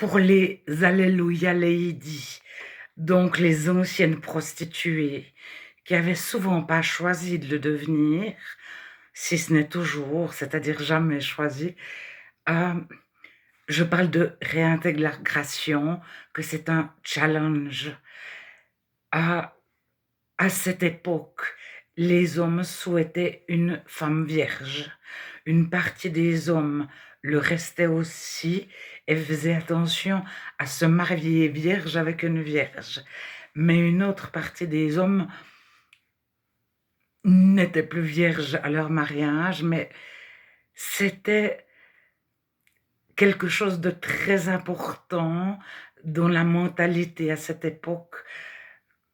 pour les Alléluia Lady, donc les anciennes prostituées qui avaient souvent pas choisi de le devenir, si ce n'est toujours, c'est-à-dire jamais choisi, heu, je parle de réintégration, que c'est un challenge. À à cette époque, les hommes souhaitaient une femme vierge. Une partie des hommes le restaient aussi et faisaient attention à se marier vierge avec une vierge. Mais une autre partie des hommes n'étaient plus vierges à leur mariage, mais c'était quelque chose de très important dans la mentalité à cette époque,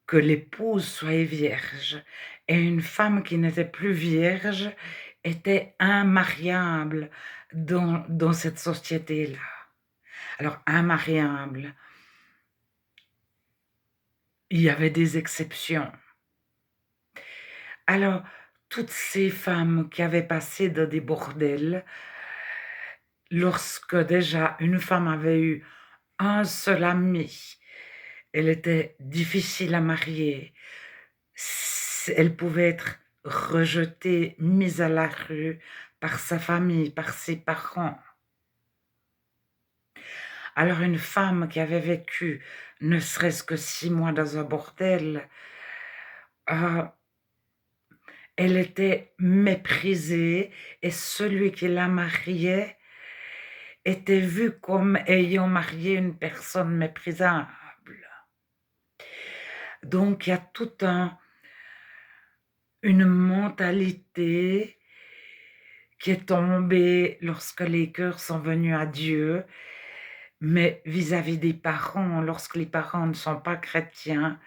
que l'épouse soit vierge, et une femme qui n'était plus vierge était immariable dans cette société-là. Alors immariable, il y avait des exceptions. Alors, toutes ces femmes qui avaient passé dans des bordels, lorsque déjà une femme avait eu un seul ami, elle était difficile à marier, elle pouvait être rejetée, mise à la rue par sa famille, par ses parents. Alors une femme qui avait vécu ne serait-ce que 6 mois dans un bordel, heu, elle était méprisée et celui qui la mariait était vu comme ayant marié une personne méprisable. Donc il y a tout un une mentalité qui est tombée lorsque les cœurs sont venus à Dieu, mais vis-à-vis des parents, lorsque les parents ne sont pas chrétiens,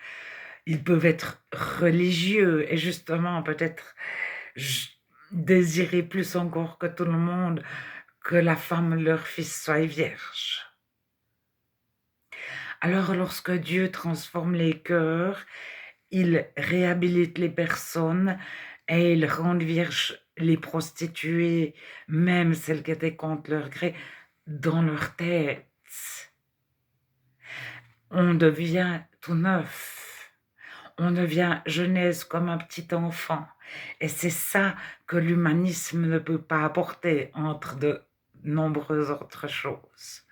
ils peuvent être religieux et justement peut-être j désirer plus encore que tout le monde que la femme, leur fils, soit vierge. Alors lorsque Dieu transforme les cœurs, il réhabilite les personnes et il rend vierges les prostituées, même celles qui étaient contre leur gré, dans leur tête. On devient tout neuf. On devient jeunesse comme un petit enfant et c'est ça que l'humanisme ne peut pas apporter, entre de nombreuses autres choses.